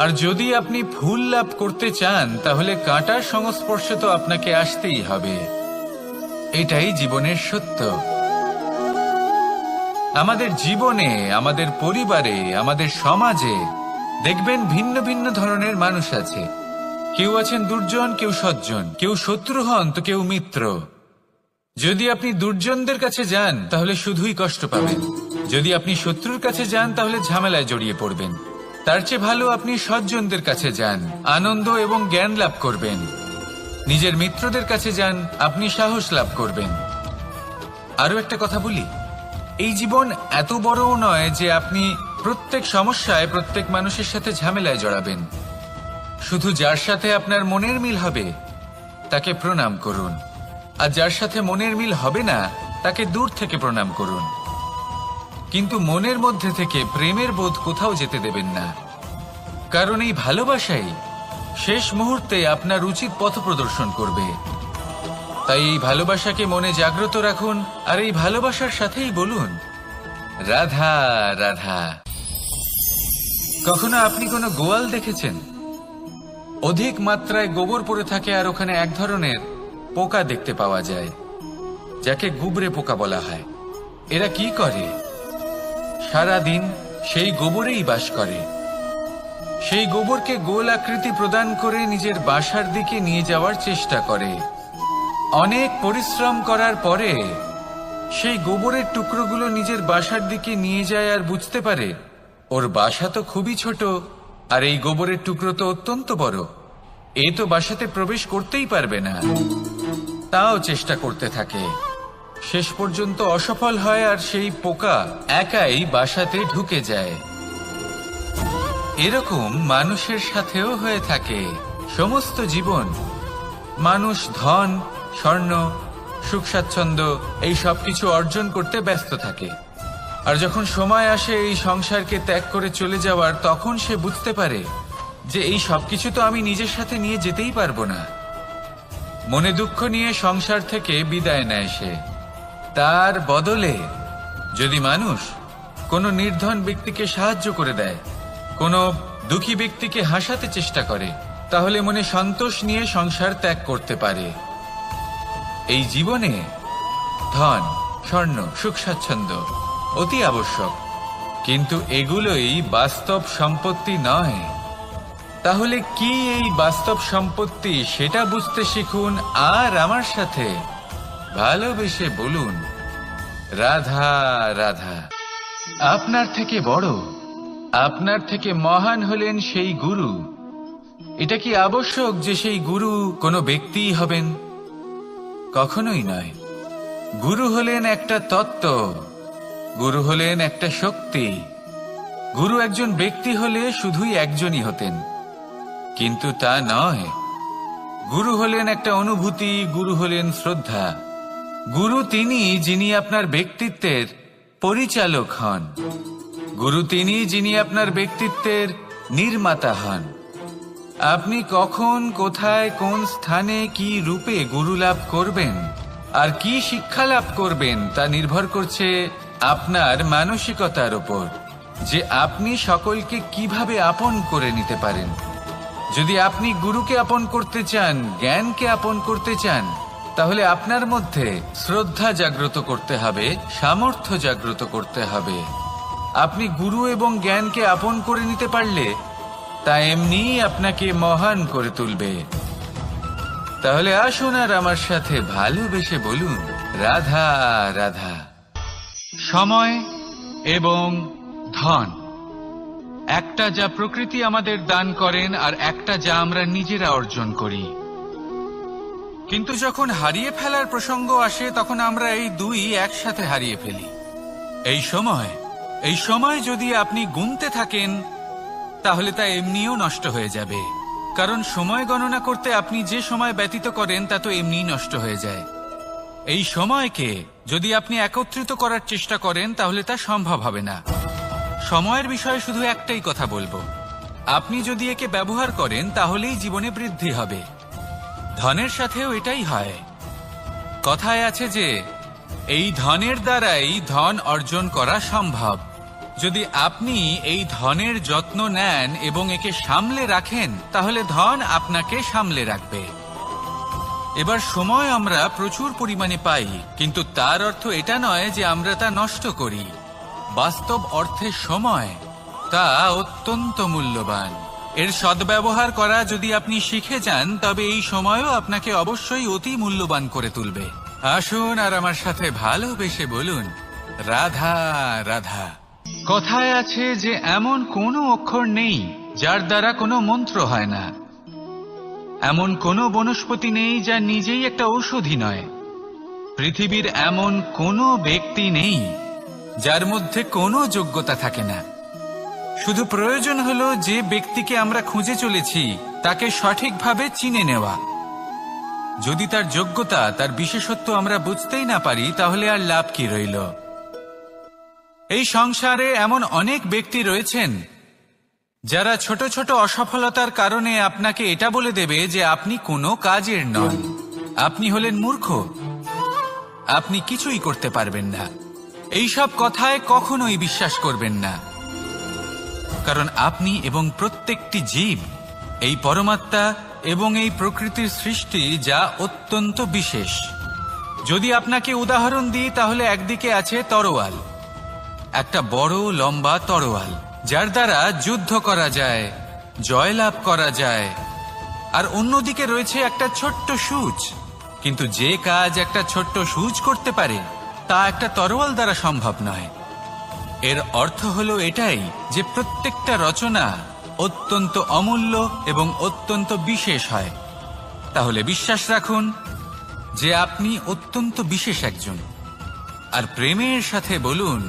আর যদি আপনি ফুল লাভ করতে চান তাহলে কাঁটার সংস্পর্শে তো আপনাকে আসতেই হবে। এটাই জীবনের সত্য। আমাদের জীবনে, আমাদের পরিবারে, আমাদের সমাজে দেখবেন ভিন্ন ভিন্ন ধরনের মানুষ আছে। কেউ আছেন দুর্জন, কেউ সজ্জন, কেউ শত্রু হন তো কেউ মিত্র। যদি আপনি দুর্জনদের কাছে যান তাহলে শুধুই কষ্ট পাবেন, যদি আপনি শত্রুর কাছে যান তাহলে ঝামেলায় জড়িয়ে পড়বেন। তার চেয়ে ভালো আপনি সজ্জনদের কাছে যান, আনন্দ এবং জ্ঞান লাভ করবেন। নিজের মিত্রদের কাছে যান, আপনি সাহস লাভ করবেন। আরো একটা কথা বলি, এই জীবন এত বড়ও নয় যে আপনি প্রত্যেক সমস্যায় প্রত্যেক মানুষের সাথে ঝামেলায় জড়াবেন। শুধু যার সাথে আপনার মনের মিল হবে তাকে প্রণাম করুন, আর যার সাথে মনের মিল হবে না তাকে দূর থেকে প্রণাম করুন। কিন্তু মনের মধ্যে থেকে প্রেমের বোধ কোথাও যেতে দেবেন না, কারণ এই ভালোবাসাই শেষ মুহূর্তে আপনার উচিত পথ প্রদর্শন করবে। তাই এই ভালোবাসাকে মনে জাগ্রত রাখুন, আর এই ভালোবাসার সাথেই বলুন, রাধা রাধা। কখনো আপনি কোনো গোয়াল দেখেছেন? অধিক মাত্রায় গোবর পড়ে থাকে আর ওখানে এক ধরনের পোকা দেখতে পাওয়া যায়, যাকে গুবরে পোকা বলা হয়। এরা কি করে? সারাদিন সেই গোবরেই বাস করে। সেই গোবরকে গোল আকৃতি প্রদান করে নিজের বাসার দিকে নিয়ে যাওয়ার চেষ্টা করে। অনেক পরিশ্রম করার পরে সেই গোবরের টুকরোগুলো নিজের বাসার দিকে নিয়ে যায় আর বুঝতে পারে ওর বাসা তো খুবই ছোট, আর এই গোবরের টুকরো তো অত্যন্ত বড়। এ তো বাসাতে প্রবেশ করতেই পারবে না। তাও চেষ্টা করতে থাকে, শেষ পর্যন্ত অসফল হয় আর সেই পোকা একাই বাসাতে ঢুকে যায়। এরকম মানুষের সাথেও হয়ে থাকে। সমস্ত জীবন মানুষ ধন, স্বর্ণ, সুখ স্বাচ্ছন্দ্য এই সব কিছু অর্জন করতে ব্যস্ত থাকে। আর যখন সময় আসে এই সংসারকে ত্যাগ করে চলে যাওয়ার, তখন সে বুঝতে পারে যে এই সবকিছু তো আমি নিজের সাথে নিয়ে যেতেই পারবো না। মনে দুঃখ নিয়ে সংসার থেকে বিদায় নেয় সে। তার বদলে যদি মানুষ কোনো নির্ধন ব্যক্তিকে সাহায্য করে দেয়, কোনো দুঃখী ব্যক্তিকে হাসাতে চেষ্টা করে, তাহলে মনে সন্তোষ নিয়ে সংসার ত্যাগ করতে পারে। এই জীবনে ধন, স্বর্ণ, সুখ স্বাচ্ছন্দ্য অতি আবশ্যক, কিন্তু এগুলোই বাস্তব সম্পত্তি নয়। তাহলে কি এই বাস্তব সম্পত্তি সেটা বুঝতে শিখুন, আর আমার সাথে ভালোবেসে বলুন, রাধা রাধা। আপনার থেকে বড়, আপনার থেকে মহান হলেন সেই গুরু। এটা কি আবশ্যক যে সেই গুরু কোনো ব্যক্তিই হবেন? কখনোই নয়। গুরু হলেন একটা তত্ত্ব, গুরু হলেন একটা শক্তি। গুরু একজন ব্যক্তি হলে শুধুই একজনই হতেন, কিন্তু তা নয়। গুরু হলেন একটা অনুভূতি, গুরু হলেন শ্রদ্ধা। গুরু তিনি যিনি আপনার ব্যক্তিত্বের পরিচালক হন। গুরু তিনি যিনি আপনার ব্যক্তিত্বের নির্মাতা হন। আপনি কখন, কোথায়, কোন স্থানে, কি রূপে গুরু লাভ করবেন আর কি শিক্ষা লাভ করবেন তা নির্ভর করছে আপনার মানসিকতার উপর, যে আপনি সকলকে কিভাবে আপন করে নিতে পারেন। যদি আপনি গুরুকে আপন করতে চান, জ্ঞানকে আপন করতে চান, তাহলে আপনার মধ্যে শ্রদ্ধা জাগ্রত করতে হবে, সামর্থ্য জাগ্রত করতে হবে। আপনি গুরু এবং জ্ঞানকে আপন করে নিতে পারলে তা এমনিই আপনাকে মহান করে তুলবে। তাহলে আসুন আর আমার সাথে ভালোবেসে বলুন, রাধা রাধা। সময় এবং ধন, একটা যা প্রকৃতি আমাদের দান করেন আর একটা যা আমরা নিজেরা অর্জন করি। কিন্তু যখন হারিয়ে ফেলার প্রসঙ্গ আসে তখন আমরা এই দুই একসাথে হারিয়ে ফেলি। এই সময় যদি আপনি গুনতে থাকেন তাহলে তা এমনিও নষ্ট হয়ে যাবে, কারণ সময় গণনা করতে আপনি যে সময় ব্যতীত করেন তা তো এমনিই নষ্ট হয়ে যায়। এই সময়কে যদি আপনি একত্রিত করার চেষ্টা করেন তাহলে তা সম্ভব হবে না। সময়ের বিষয়ে শুধু একটাই কথা বলবো, আপনি যদি একে ব্যবহার করেন তাহলেই জীবনে বৃদ্ধি হবে। ধনের সাথেও এটাই হয়। কথায় আছে যে এই ধনের দ্বারাই ধন অর্জন করা সম্ভব। যদি আপনি এই ধনের যত্ন নেন এবং একে সামলে রাখেন তাহলে ধন আপনাকে সামলে রাখবে। এবার সময় আমরা প্রচুর পরিমাণে পাই, কিন্তু তার অর্থ এটা নয় যে আমরা তা নষ্ট করি। বাস্তব অর্থে সময় তা অত্যন্ত মূল্যবান। এর সদ্ব্যবহার করা যদি আপনি শিখে যান তবে এই সময়ও আপনাকে অবশ্যই অতি মূল্যবান করে তুলবে। আসুন আর আমার সাথে ভালোবেসে বলুন, রাধা রাধা। কথায় আছে যে এমন কোনো অক্ষর নেই যার দ্বারা কোনো মন্ত্র হয় না। এমন কোনো বনস্পতি নেই যা নিজেই একটা ঔষধি নয়। পৃথিবীর এমন কোনো ব্যক্তি নেই যার মধ্যে কোনো যোগ্যতা থাকে না। শুধু প্রয়োজন হলো যে ব্যক্তিকে আমরা খুঁজে চলেছি তাকে সঠিকভাবে চিনে নেওয়া। যদি তার যোগ্যতা, তার বিশেষত্ব আমরা বুঝতেই না পারি তাহলে আর লাভ কি রইল? এই সংসারে এমন অনেক ব্যক্তি রয়েছেন যারা ছোট ছোট অসফলতার কারণে আপনাকে এটা বলে দেবে যে আপনি কোনো কাজের নন, আপনি হলেন মূর্খ, আপনি কিছুই করতে পারবেন না। এইসব কথায় কখনোই বিশ্বাস করবেন না, কারণ আপনি এবং প্রত্যেকটি জীব এই পরমাত্মা এবং এই প্রকৃতির সৃষ্টি যা অত্যন্ত বিশেষ। যদি আপনাকে উদাহরণ দিই তাহলে একদিকে আছে তরোয়াল, একটা বড় লম্বা তরোয়াল যার দ্বারা যুদ্ধ করা যায়, জয়লাভ করা যায়। আর অন্যদিকে রয়েছে একটা ছোট্ট সূঁচ, কিন্তু যে কাজ একটা ছোট্ট সূঁচ করতে পারে তা একটা তরোয়াল দ্বারা সম্ভব নয়। এর অর্থ হলো এটাই যে প্রত্যেকটা রচনা অত্যন্ত অমূল্য এবং অত্যন্ত বিশেষ হয়। তাহলে বিশ্বাস রাখুন যে আপনি অত্যন্ত বিশেষ একজন, আর প্রেমের সাথে বলুন,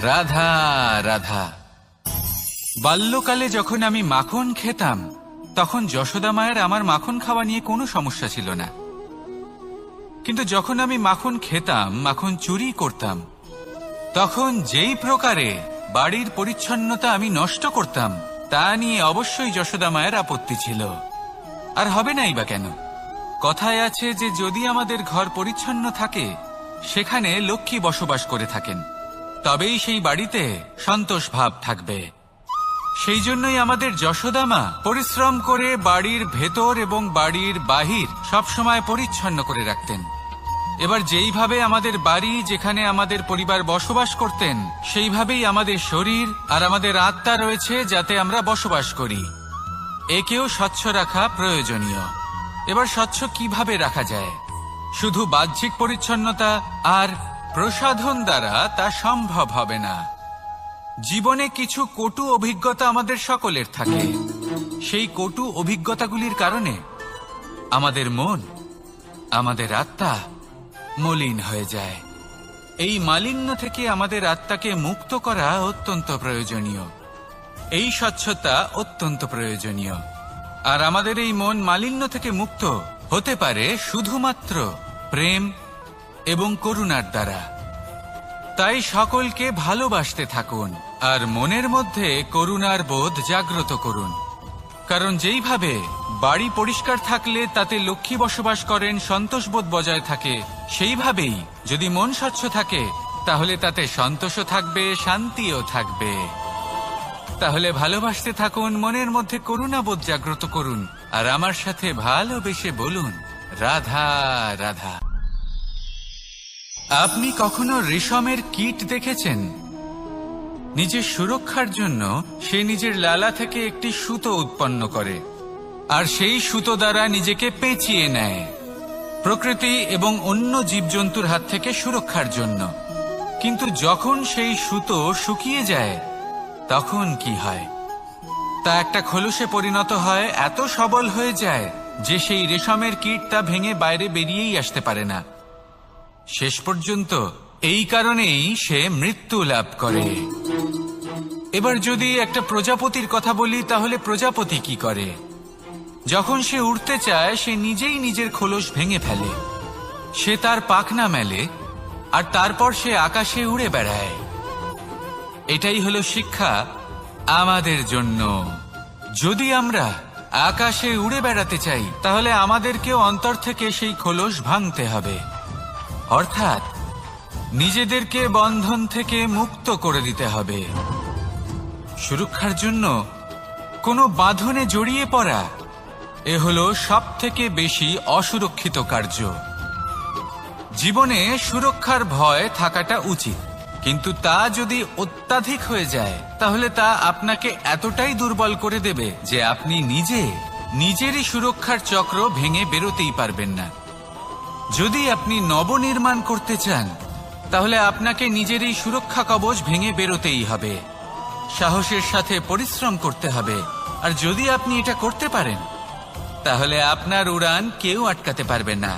রাধা রাধা। বাল্যকালে যখন আমি মাখন খেতাম তখন যশোদা মায়ের আমার মাখন খাওয়া নিয়ে কোনো সমস্যা ছিল না, কিন্তু যখন আমি মাখন খেতাম, মাখন চুরি করতাম, তখন যেই প্রকারে বাড়ির পরিচ্ছন্নতা আমি নষ্ট করতাম তা নিয়ে অবশ্যই যশোদা মায়ের আপত্তি ছিল। আর হবে নাই বা কেন? কথায় আছে যে যদি আমাদের ঘর পরিচ্ছন্ন থাকে সেখানে লক্ষ্মী বসবাস করে থাকেন, তবেই সেই বাড়িতে সন্তোষ ভাব থাকবে। সেই জন্যই আমাদের যশোদামা পরিশ্রম করে বাড়ির ভেতর এবং বাড়ির বাহির সবসময় পরিচ্ছন্ন করে রাখতেন। এবার যেইভাবে আমাদের বাড়ি, যেখানে আমাদের পরিবার বসবাস করতেন, সেইভাবেই আমাদের শরীর আর আমাদের আত্মা রয়েছে যাতে আমরা বসবাস করি। একেও স্বচ্ছ রাখা প্রয়োজনীয়। এবার স্বচ্ছ কিভাবে রাখা যায়? শুধু বাহ্যিক পরিচ্ছন্নতা আর প্রসাধন দ্বারা তা সম্ভব হবে না। জীবনে কিছু কটু অভিজ্ঞতা আমাদের সকলের থাকে। সেই কটু অভিজ্ঞতাগুলির কারণে আমাদের মন, আমাদের আত্মা মলিন হয়ে যায়। এই মালিন্য থেকে আমাদের আত্মাকে মুক্ত করা অত্যন্ত প্রয়োজনীয়। এই স্বচ্ছতা অত্যন্ত প্রয়োজনীয়। আর আমাদের এই মন মালিন্য থেকে মুক্ত হতে পারে শুধুমাত্র প্রেম এবং করুণার দ্বারা। তাই সকলকে ভালোবাসতে থাকুন আর মনের মধ্যে করুণার বোধ জাগ্রত করুন। কারণ যেইভাবে বাড়ি পরিষ্কার থাকলে তাতে লক্ষ্মী বসবাস করেন, সন্তোষবোধ বজায় থাকে, সেইভাবেই যদি মন স্বচ্ছ থাকে তাহলে তাতে সন্তোষও থাকবে, শান্তিও থাকবে। তাহলে ভালোবাসতে থাকুন, মনের মধ্যে করুণাবোধ জাগ্রত করুন আর আমার সাথে ভালোবেসে বলুন, রাধা রাধা। আপনি কখনো রেশমের কীট দেখেছেন? নিজের সুরক্ষার জন্য সে নিজের লালা থেকে একটি সুতো উৎপন্ন করে আর সেই সুতো দ্বারা নিজেকে পেঁচিয়ে নেয়, প্রকৃতি এবং অন্য জীবজন্তুর হাত থেকে সুরক্ষার জন্য। কিন্তু যখন সেই সুতো শুকিয়ে যায় তখন কি হয়? তা একটা খোলসে পরিণত হয়, এত সবল হয়ে যায় যে সেই রেশমের কীট তা ভেঙে বাইরে বেরিয়েই আসতে পারে না। শেষ পর্যন্ত এই কারণেই সে মৃত্যু লাভ করে। এবার যদি একটা প্রজাপতির কথা বলি, তাহলে প্রজাপতি কি করে? যখন সে উড়তে চায় সে নিজেই নিজের খোলস ভেঙে ফেলে, সে তার পাখনা মেলে আর তারপর সে আকাশে উড়ে বেড়ায়। এটাই হলো শিক্ষা আমাদের জন্য। যদি আমরা আকাশে উড়ে বেড়াতে চাই তাহলে আমাদেরকেও অন্তর থেকে সেই খোলস ভাঙতে হবে, অর্থাৎ নিজেদেরকে বন্ধন থেকে মুক্ত করে দিতে হবে। সুরক্ষার জন্য কোনো বাঁধনে জড়িয়ে পড়া এ হলো সবথেকে বেশি অসুরক্ষিত কার্য। জীবনে সুরক্ষার ভয় থাকাটা উচিত, কিন্তু তা যদি অত্যাধিক হয়ে যায় তাহলে তা আপনাকে এতটাই দুর্বল করে দেবে যে আপনি নিজেরই সুরক্ষার চক্র ভেঙে বেরোতেই পারবেন না। যদি আপনি নবনির্মাণ করতে চান তাহলে আপনাকে নিজের এই সুরক্ষা কবচ ভেঙে বেরোতেই হবে, সাহসের সাথে পরিশ্রম করতে হবে। আর যদি আপনি এটা করতে পারেন তাহলে আপনার উড়ান কেউ আটকাতে পারবে না।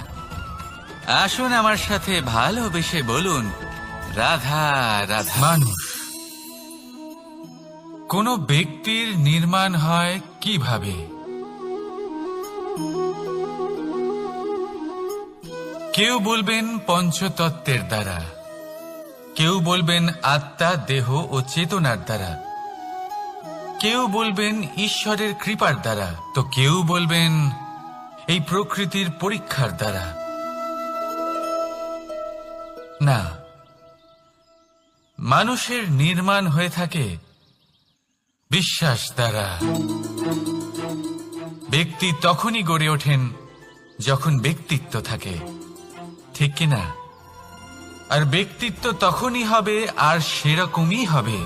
আসুন আমার সাথে ভালোবেসে বলুন, রাধা রাধা। মানুষ, কোন ব্যক্তির নির্মাণ হয় কিভাবে? কেউ বলবেন পঞ্চতত্ত্বের দ্বারা, কেউ বলবেন আত্মা, দেহ ও চেতনার দ্বারা, কেউ বলবেন ঈশ্বরের কৃপার দ্বারা, তো কেউ বলবেন এই প্রকৃতির পরীক্ষার দ্বারা। না, মানুষের নির্মাণ হয়ে থাকে বিশ্বাস দ্বারা। ব্যক্তি তখনই গড়ে ওঠেন যখন ব্যক্তিত্ব থাকে, ঠিক কিনা? আর ব্যক্তিত্ব তখনই হবে আর সেরকমই হবে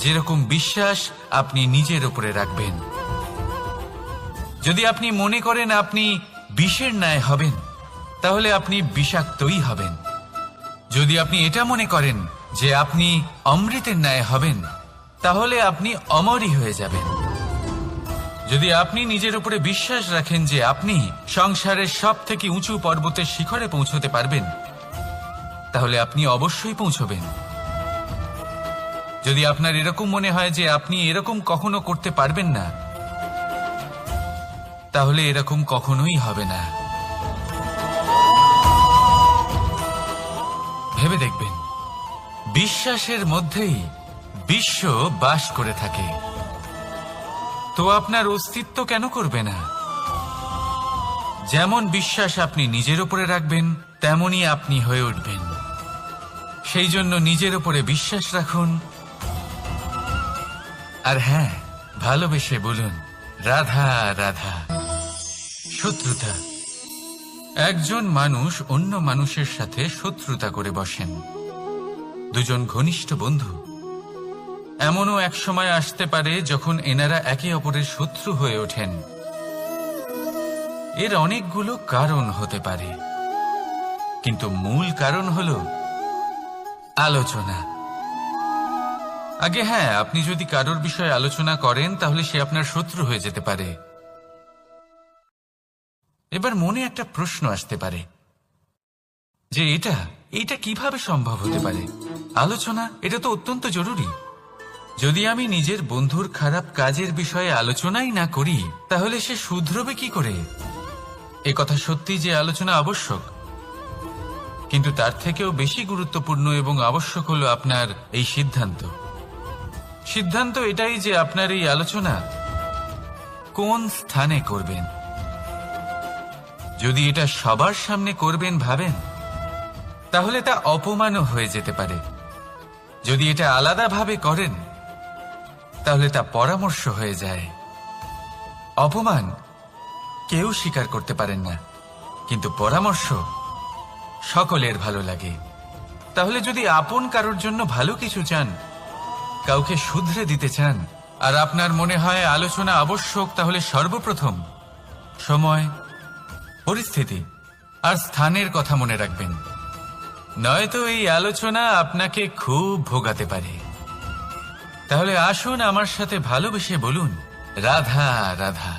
যেরকম বিশ্বাস আপনি নিজের উপরে রাখবেন। যদি আপনি মনে করেন আপনি বিষের ন্যায় হবেন তাহলে আপনি বিষাক্তই হবেন। যদি আপনি এটা মনে করেন যে আপনি অমৃতের ন্যায় হবেন তাহলে আপনি অমরই হয়ে যাবেন। যদি আপনি নিজের উপরে বিশ্বাস রাখেন যে আপনি সংসারের সব থেকে উঁচু পর্বতের শিখরে পৌঁছতে পারবেন তাহলে আপনি অবশ্যই পৌঁছবেন। যদি আপনার এরকম মনে হয় যে আপনি এরকম কখনো করতে পারবেন না তাহলে এরকম কখনোই হবে না। ভেবে দেখবেন, বিশ্বাসের মধ্যেই বিশ্ব বাস করে থাকে, তো আপনার অস্তিত্ব কেন করবে না? যেমন বিশ্বাস আপনি নিজের উপরে রাখবেন, তেমনই আপনি হয়ে উঠবেন। সেই জন্য নিজের উপরে বিশ্বাস রাখুন, আর হ্যাঁ, ভালোবেসে বলুন রাধা রাধা। শত্রুতা। একজন মানুষ অন্য মানুষের সাথে শত্রুতা করে বসেন, দুজন ঘনিষ্ঠ বন্ধু। এমনও এক সময় আসতে পারে যখন এনারা একে অপরের শত্রু হয়ে ওঠেন। এর অনেকগুলো কারণ হতে পারে, কিন্তু মূল কারণ হলো আলোচনা। আগে হ্যাঁ, আপনি যদি কারোর বিষয়ে আলোচনা করেন তাহলে সে আপনার শত্রু হয়ে যেতে পারে। এবার মনে একটা প্রশ্ন আসতে পারে যে এটা কিভাবে সম্ভব হতে পারে? আলোচনা, এটা তো অত্যন্ত জরুরি। যদি আমি নিজের বন্ধুর খারাপ কাজের বিষয়ে আলোচনাই না করি তাহলে সে শুধরবে কি করে? এ কথা সত্যি যে আলোচনা আবশ্যক, কিন্তু তার থেকেও বেশি গুরুত্বপূর্ণ এবং আবশ্যক হলো আপনার এই সিদ্ধান্ত এটাই যে আপনার এই আলোচনা কোন স্থানে করবেন। যদি এটা সবার সামনে করবেন ভাবেন, তাহলে তা অপমানও হয়ে যেতে পারে। যদি এটা আলাদাভাবে করেন তাহলে তা পরামর্শ হয়ে যায়। অপমান কেউ স্বীকার করতে পারেন না, কিন্তু পরামর্শ সকলের ভালো লাগে। তাহলে যদি আপন কারোর জন্য ভালো কিছু চান, কাউকে শুধরে দিতে চান, আর আপনার মনে হয় আলোচনা আবশ্যক, তাহলে সর্বপ্রথম সময়, পরিস্থিতি আর স্থানের কথা মনে রাখবেন, নয়তো এই আলোচনা আপনাকে খুব ভোগাতে পারে। তাহলে আসুন আমার সাথে ভালোবেসে বলুন রাধা রাধা।